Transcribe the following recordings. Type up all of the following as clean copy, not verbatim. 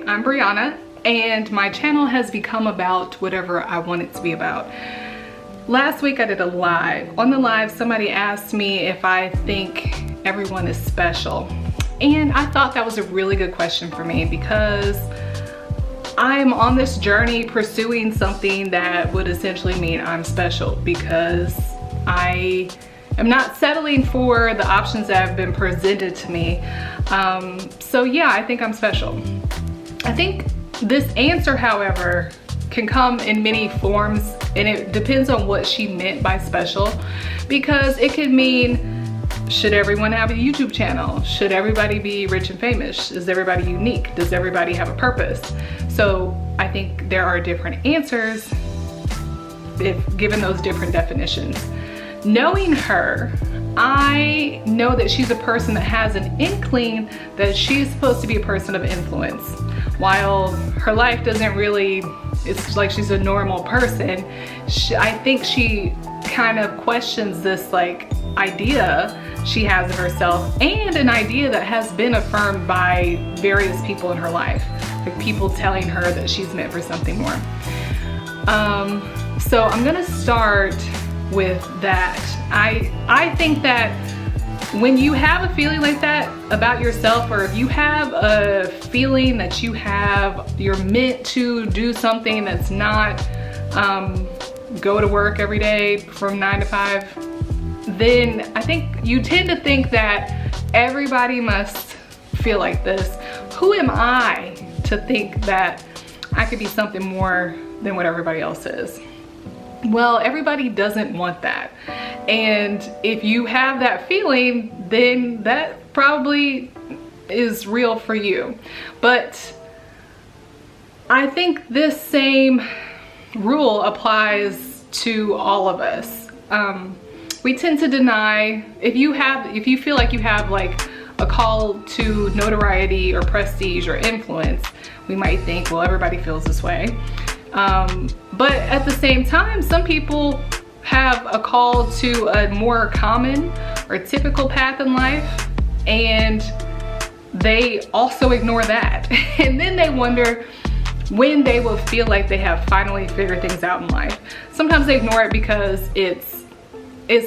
I'm Brianna, and my channel has become about whatever I want it to be about. Last week I did a live. On the live, somebody asked me if I think everyone is special. And I thought that was a really good question for me because I'm on this journey pursuing something that would essentially mean I'm special, because I am not settling for the options that have been presented to me. So yeah, I think I'm special. I think this answer, however, can come in many forms, and it depends on what she meant by special, because it could mean, should everyone have a YouTube channel? Should everybody be rich and famous? Is everybody unique? Does everybody have a purpose? So I think there are different answers if given those different definitions. Knowing her, I know that she's a person that has an inkling that she's supposed to be a person of influence. While her life doesn't really, it's like she's a normal person, I think she kind of questions this like idea she has of herself, and an idea that has been affirmed by various people in her life, like people telling her that she's meant for something more. So I'm gonna start with that. I think that when you have a feeling like that about yourself, or if you have a feeling that you're meant to do something that's not go to work every day from 9 to 5, then I think you tend to think that everybody must feel like this. Who am I to think that I could be something more than what everybody else is? Well, everybody doesn't want that. And if you have that feeling, then that probably is real for you. But I think this same rule applies to all of us. We tend to deny, if you feel like you have like a call to notoriety or prestige or influence, we might think, well, everybody feels this way. But at the same time, some people have a call to a more common or typical path in life, and they also ignore that. And then they wonder when they will feel like they have finally figured things out in life. Sometimes they ignore it because it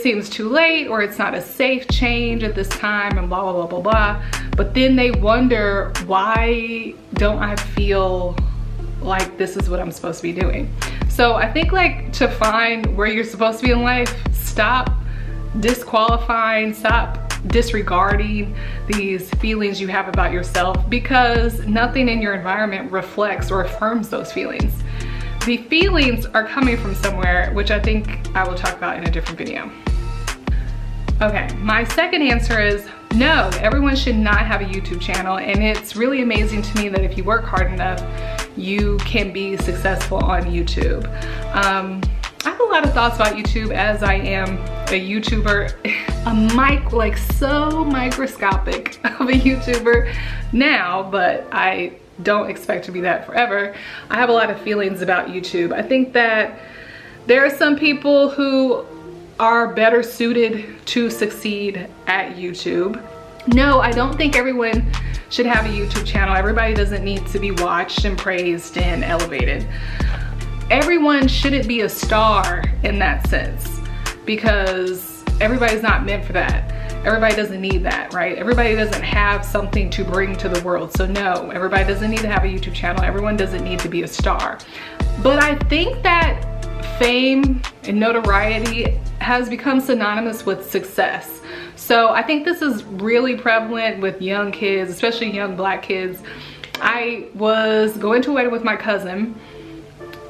seems too late, or it's not a safe change at this time, and blah, blah, blah, blah, blah. But then they wonder, why don't I feel like this is what I'm supposed to be doing? So I think, like, to find where you're supposed to be in life, stop disqualifying, stop disregarding these feelings you have about yourself, because nothing in your environment reflects or affirms those feelings. The feelings are coming from somewhere, which I think I will talk about in a different video. Okay, my second answer is no, everyone should not have a YouTube channel, and it's really amazing to me that if you work hard enough, you can be successful on YouTube. I have a lot of thoughts about YouTube, as I am a YouTuber, like so microscopic of a YouTuber now, but I don't expect to be that forever. I have a lot of feelings about YouTube. I think that there are some people who are better suited to succeed at YouTube. No, I don't think everyone should have a YouTube channel. Everybody doesn't need to be watched and praised and elevated. Everyone shouldn't be a star in that sense, because everybody's not meant for that. Everybody doesn't need that, right? Everybody doesn't have something to bring to the world. So no, everybody doesn't need to have a YouTube channel. Everyone doesn't need to be a star. But I think that fame and notoriety has become synonymous with success. So I think this is really prevalent with young kids, especially young Black kids. I was going to a wedding with my cousin,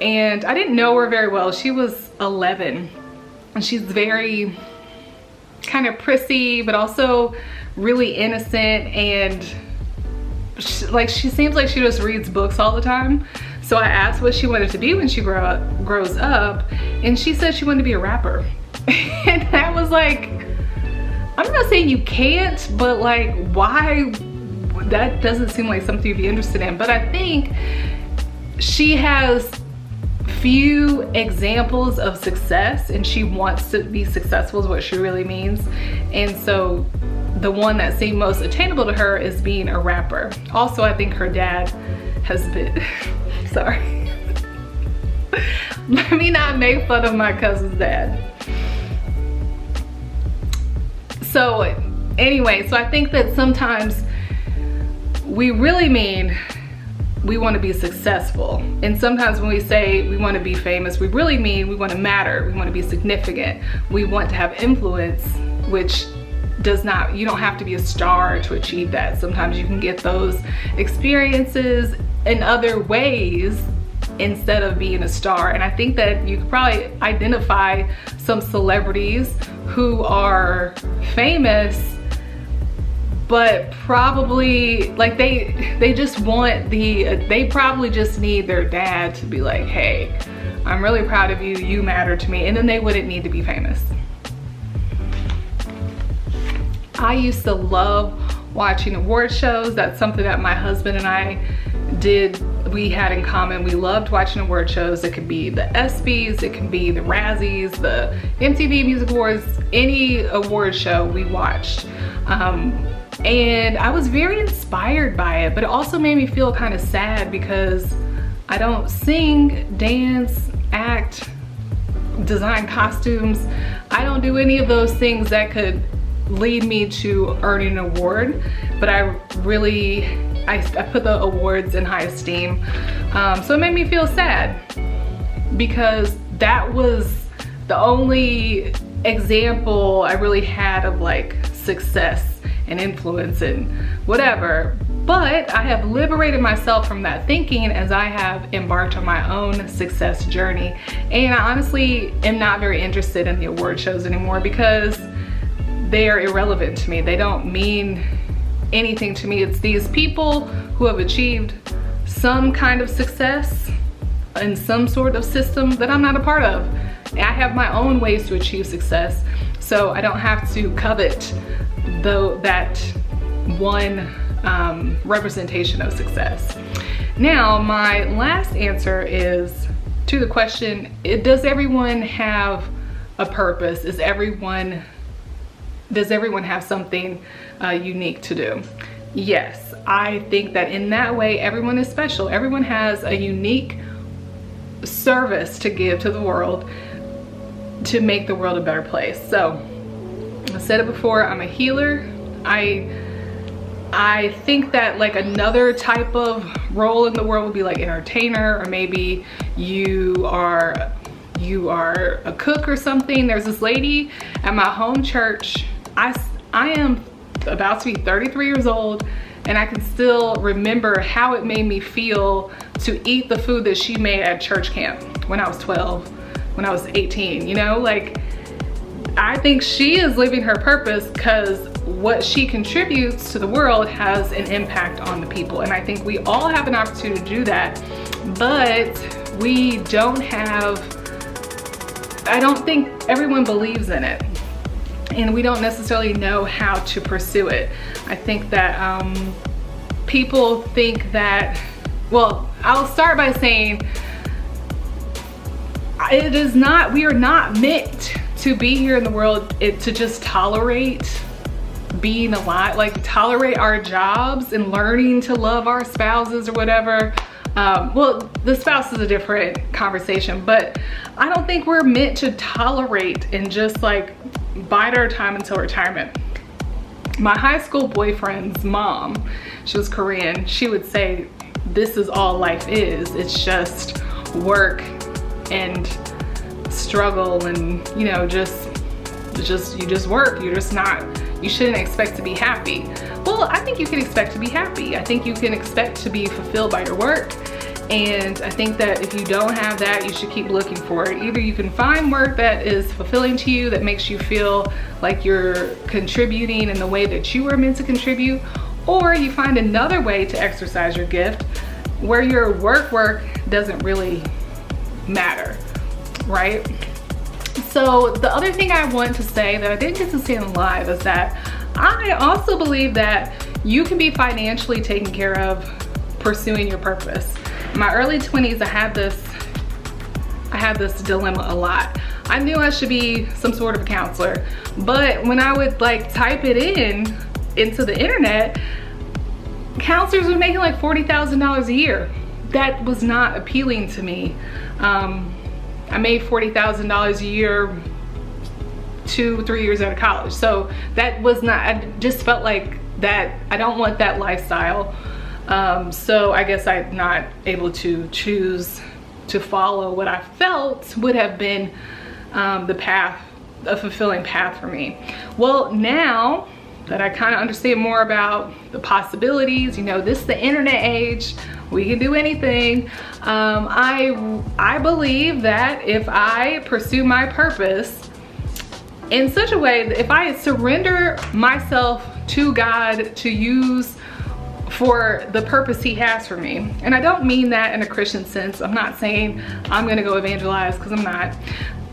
and I didn't know her very well. She was 11, and she's very kind of prissy, but also really innocent, and she seems like she just reads books all the time. So I asked what she wanted to be when she grows up, and she said she wanted to be a rapper. And I was like, I'm not saying you can't, but like, why? That doesn't seem like something you'd be interested in. But I think she has few examples of success, and she wants to be successful is what she really means. And so the one that seemed most attainable to her is being a rapper. Also, I think her dad has been, sorry. Let me not make fun of my cousin's dad. So anyway, so I think that sometimes we really mean we want to be successful. And sometimes when we say we want to be famous, we really mean we want to matter, we want to be significant, we want to have influence, which does not, you don't have to be a star to achieve that. Sometimes you can get those experiences in other ways instead of being a star. And I think that you could probably identify some celebrities who are famous, but probably like they just want they probably just need their dad to be like, hey, I'm really proud of you, you matter to me, and then they wouldn't need to be famous. I used to love watching award shows. That's something that my husband and I we had in common. We loved watching award shows. It could be the ESPYs, it could be the Razzies, the MTV Music Awards, any award show we watched. And I was very inspired by it, but it also made me feel kind of sad because I don't sing, dance, act, design costumes. I don't do any of those things that could lead me to earning an award, but I put the awards in high esteem. So it made me feel sad because that was the only example I really had of like success and influence and whatever. But I have liberated myself from that thinking as I have embarked on my own success journey. And I honestly am not very interested in the award shows anymore because they are irrelevant to me. They don't mean anything to me. It's these people who have achieved some kind of success in some sort of system that I'm not a part of. I have my own ways to achieve success, so I don't have to covet that one representation of success. Now, my last answer is to the question, does everyone have a purpose? Does everyone have something unique to do? Yes, I think that in that way, everyone is special. Everyone has a unique service to give to the world to make the world a better place. So, I said it before, I'm a healer. I think that like another type of role in the world would be like entertainer, or maybe you are a cook or something. There's this lady at my home church. I am about to be 33 years old, and I can still remember how it made me feel to eat the food that she made at church camp when I was 12, when I was 18, you know? Like, I think she is living her purpose because what she contributes to the world has an impact on the people. And I think we all have an opportunity to do that, but we don't have, I don't think everyone believes in it. And we don't necessarily know how to pursue it. I think that people think that, well, I'll start by saying we are not meant to be here in the world to just tolerate being alive, like tolerate our jobs and learning to love our spouses or whatever. Well, the spouse is a different conversation, but I don't think we're meant to tolerate and just like bide our time until retirement. My high school boyfriend's mom, she was Korean, she would say, this is all life is. It's just work and struggle and, you know, you just work. You shouldn't expect to be happy. Well, I think you can expect to be happy. I think you can expect to be fulfilled by your work. And I think that if you don't have that, you should keep looking for it. Either you can find work that is fulfilling to you, that makes you feel like you're contributing in the way that you were meant to contribute, or you find another way to exercise your gift where your work doesn't really matter, right? So the other thing I want to say that I didn't get to say in live is that I also believe that you can be financially taken care of pursuing your purpose. In my early 20s, I had this dilemma a lot. I knew I should be some sort of counselor, but when I would like type it in into the internet, counselors were making like $40,000 a year. That was not appealing to me. I made $40,000 a year 2-3 years out of college. So that was not, I just felt like that, I don't want that lifestyle. So I guess I'm not able to choose to follow what I felt would have been the path, a fulfilling path for me. Well, now that I kind of understand more about the possibilities, you know, this is the internet age, we can do anything. I believe that if I pursue my purpose in such a way that if I surrender myself to God to use for the purpose he has for me, and I don't mean that in a Christian sense. I'm not saying I'm gonna go evangelize, because I'm not.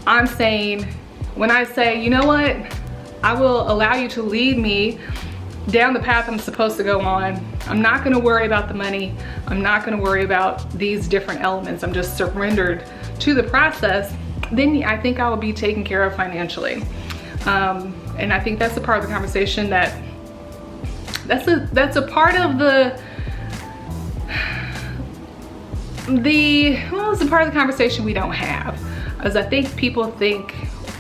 I'm saying, when I say, you know what, I will allow you to lead me down the path I'm supposed to go on. I'm not gonna worry about the money. I'm not gonna worry about these different elements. I'm just surrendered to the process. Then I think I will be taken care of financially. And I think that's a part of the conversation that's a part of well, it's a part of the conversation we don't have. As I think people think,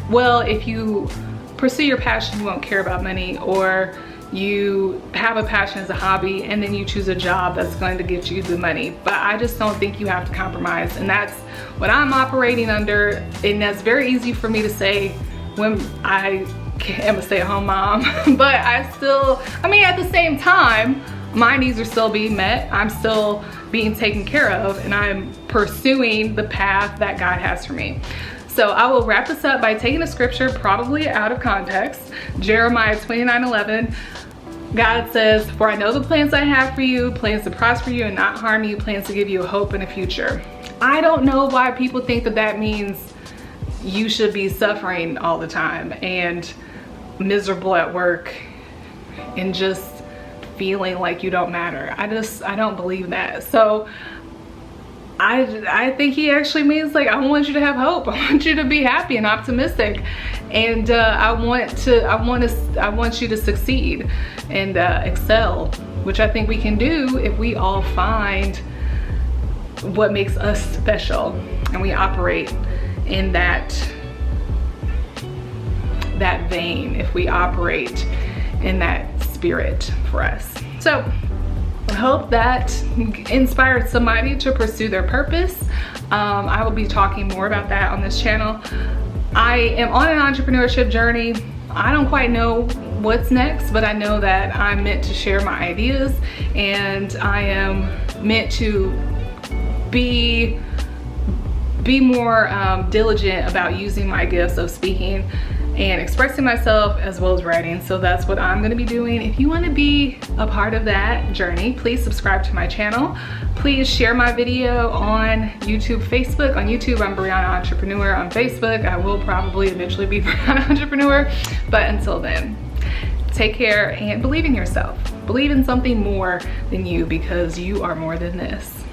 well, if you pursue your passion, you won't care about money, or you have a passion as a hobby and then you choose a job that's going to get you the money. But I just don't think you have to compromise, and that's what I'm operating under. And that's very easy for me to say when I am a stay-at-home mom, but I mean, at the same time, my needs are still being met. I'm still being taken care of, and I'm pursuing the path that God has for me. So I will wrap this up by taking a scripture, probably out of context. Jeremiah 29:11. God says, "For I know the plans I have for you, plans to prosper you and not harm you, plans to give you a hope and a future." I don't know why people think that that means you should be suffering all the time and miserable at work and just feeling like you don't matter. I don't believe that. So I think he actually means, like, I want you to have hope. I want you to be happy and optimistic, and I want you to succeed and excel, which I think we can do if we all find what makes us special and we operate in that vein, if we operate in that spirit for us. So I hope that inspired somebody to pursue their purpose. I will be talking more about that on this channel. I am on an entrepreneurship journey. I don't quite know what's next, but I know that I'm meant to share my ideas, and I am meant to be more diligent about using my gifts of speaking and expressing myself, as well as writing. So that's what I'm gonna be doing. If you wanna be a part of that journey, please subscribe to my channel. Please share my video on YouTube, Facebook. On YouTube, I'm Brianna Entrepreneur. On Facebook, I will probably eventually be Brianna Entrepreneur. But until then, take care and believe in yourself. Believe in something more than you, because you are more than this.